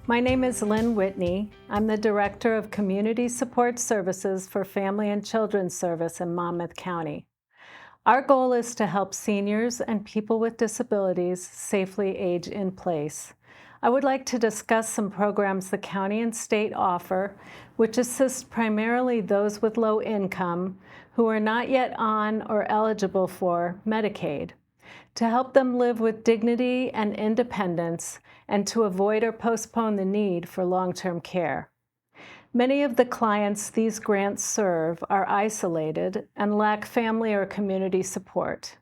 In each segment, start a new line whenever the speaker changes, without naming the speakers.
My name is Lynn Whitney. I'm the Director of Community Support Services for Family and Children's Service in Monmouth County. Our goal is to help seniors and people with disabilities safely age in place. I would like to discuss some programs the county and state offer, which assist primarily those with low income who are not yet on or eligible for Medicaid, to help them live with dignity and independence and to avoid or postpone the need for long-term care. Many of the clients these grants serve are isolated and lack family or community support.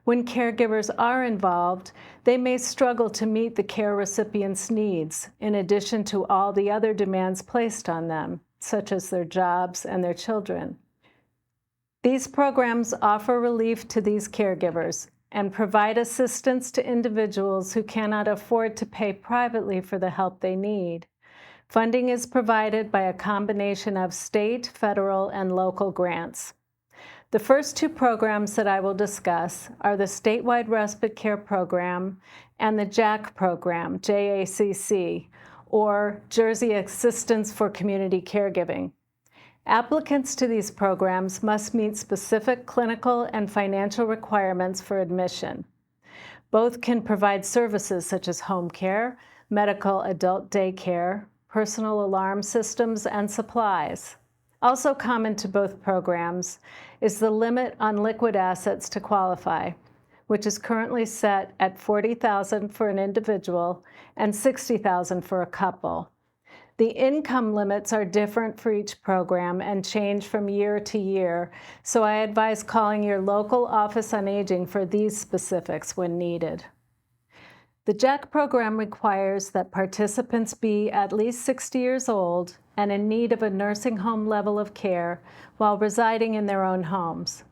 When caregivers are involved, they may struggle to meet the care recipient's needs, in addition to all the other demands placed on them, such as their jobs and their children. These programs offer relief to these caregivers and provide assistance to individuals who cannot afford to pay privately for the help they need. Funding is provided by a combination of state, federal, and local grants. The first two programs that I will discuss are the Statewide Respite Care Program and the JACC program, JACC, or Jersey Assistance for Community Caregiving. Applicants to these programs must meet specific clinical and financial requirements for admission. Both can provide services such as home care, medical adult daycare, personal alarm systems, and supplies. Also common to both programs is the limit on liquid assets to qualify, which is currently set at $40,000 for an individual and $60,000 for a couple. The income limits are different for each program and change from year to year, so I advise calling your local Office on Aging for these specifics when needed. The JACC program requires that participants be at least 60 years old and in need of a nursing home level of care while residing in their own homes.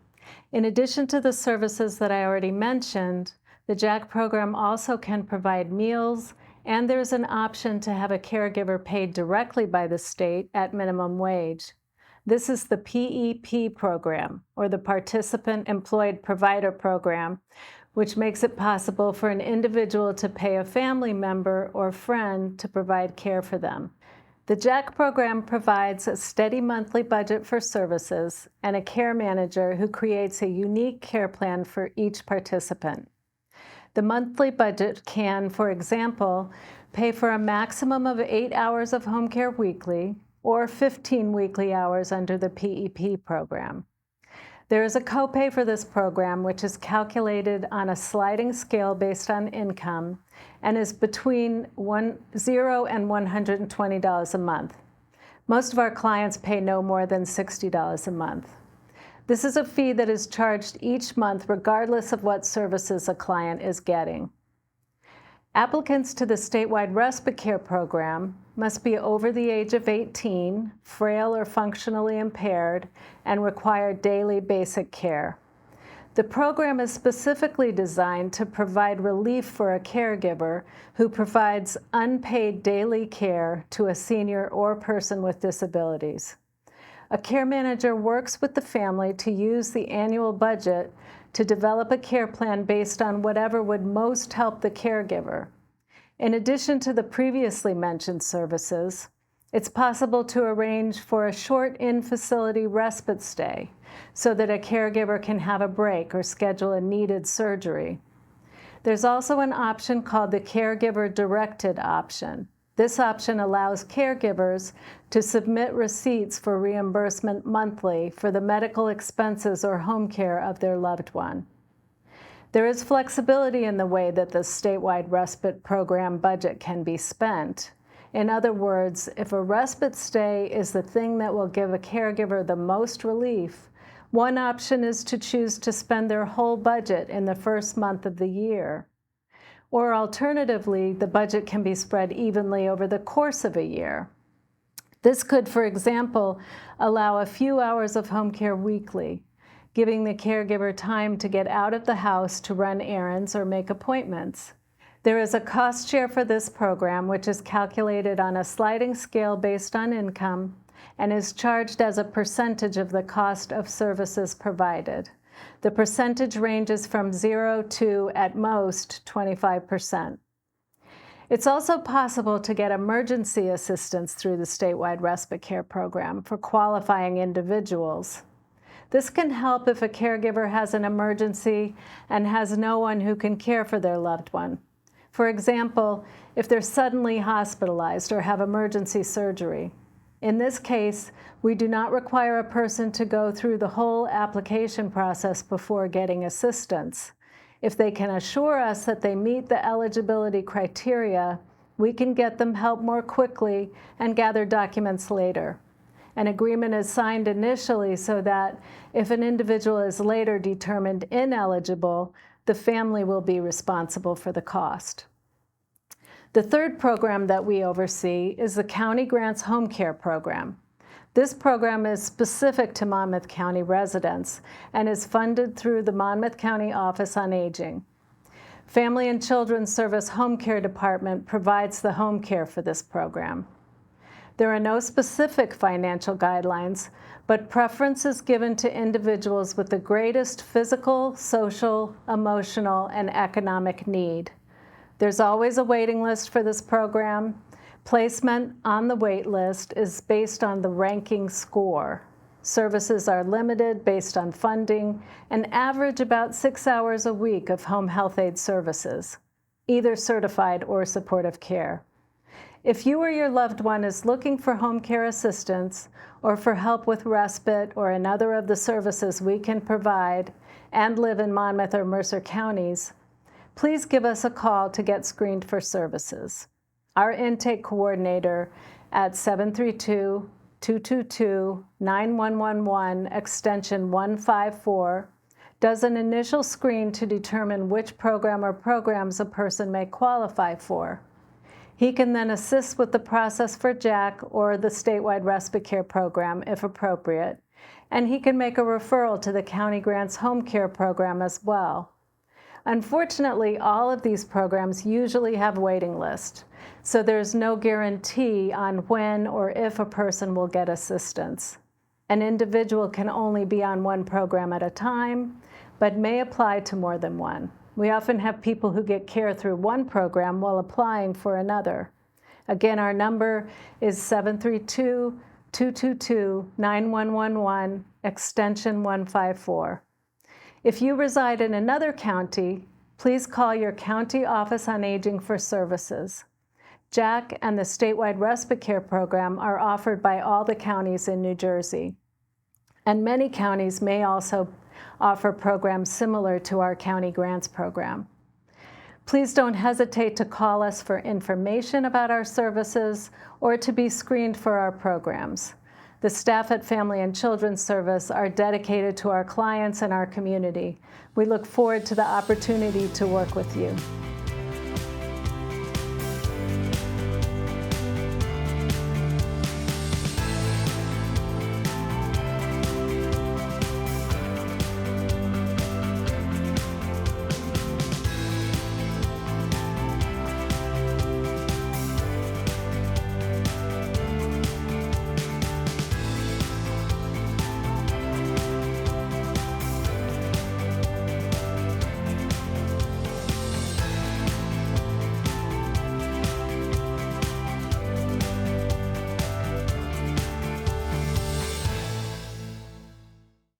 In addition to the services that I already mentioned, the JACC program also can provide meals, and there's an option to have a caregiver paid directly by the state at minimum wage. This is the PEP program, or the Participant Employed Provider Program, which makes it possible for an individual to pay a family member or friend to provide care for them. The JACC program provides a steady monthly budget for services and a care manager who creates a unique care plan for each participant. The monthly budget can, for example, pay for a maximum of 8 hours of home care weekly or 15 weekly hours under the PEP program. There is a copay for this program, which is calculated on a sliding scale based on income and is between $0 and $120 a month. Most of our clients pay no more than $60 a month. This is a fee that is charged each month regardless of what services a client is getting. Applicants to the Statewide Respite Care Program must be over the age of 18, frail or functionally impaired, and require daily basic care. The program is specifically designed to provide relief for a caregiver who provides unpaid daily care to a senior or person with disabilities. A care manager works with the family to use the annual budget to develop a care plan based on whatever would most help the caregiver. In addition to the previously mentioned services, it's possible to arrange for a short in-facility respite stay so that a caregiver can have a break or schedule a needed surgery. There's also an option called the caregiver-directed option. This option allows caregivers to submit receipts for reimbursement monthly for the medical expenses or home care of their loved one. There is flexibility in the way that the statewide respite program budget can be spent. In other words, if a respite stay is the thing that will give a caregiver the most relief, one option is to choose to spend their whole budget in the first month of the year. Or alternatively, the budget can be spread evenly over the course of a year. This could, for example, allow a few hours of home care weekly, giving the caregiver time to get out of the house to run errands or make appointments. There is a cost share for this program, which is calculated on a sliding scale based on income and is charged as a percentage of the cost of services provided. The percentage ranges from 0 to, at most, 25%. It's also possible to get emergency assistance through the statewide respite care program for qualifying individuals. This can help if a caregiver has an emergency and has no one who can care for their loved one. For example, if they're suddenly hospitalized or have emergency surgery. In this case, we do not require a person to go through the whole application process before getting assistance. If they can assure us that they meet the eligibility criteria, we can get them help more quickly and gather documents later. An agreement is signed initially so that if an individual is later determined ineligible, the family will be responsible for the cost. The third program that we oversee is the County Grants Home Care Program. This program is specific to Monmouth County residents and is funded through the Monmouth County Office on Aging. Family and Children's Service Home Care Department provides the home care for this program. There are no specific financial guidelines, but preference is given to individuals with the greatest physical, social, emotional, and economic need. There's always a waiting list for this program. Placement on the wait list is based on the ranking score. Services are limited based on funding and average about 6 hours a week of home health aid services, either certified or supportive care. If you or your loved one is looking for home care assistance or for help with respite or another of the services we can provide and live in Monmouth or Mercer counties, please give us a call to get screened for services. Our intake coordinator at 732-222-9111 extension 154 does an initial screen to determine which program or programs a person may qualify for. He can then assist with the process for Jack or the statewide respite care program if appropriate, and he can make a referral to the County Grants Home Care Program as well. Unfortunately, all of these programs usually have waiting lists, so there's no guarantee on when or if a person will get assistance. An individual can only be on one program at a time, but may apply to more than one. We often have people who get care through one program while applying for another. Again, our number is 732-222-9111, extension 154. If you reside in another county, please call your county office on aging for services. Jack and the statewide respite care program are offered by all the counties in New Jersey. And many counties may also offer programs similar to our county grants program. Please don't hesitate to call us for information about our services or to be screened for our programs. The staff at Family and Children's Service are dedicated to our clients and our community. We look forward to the opportunity to work with you.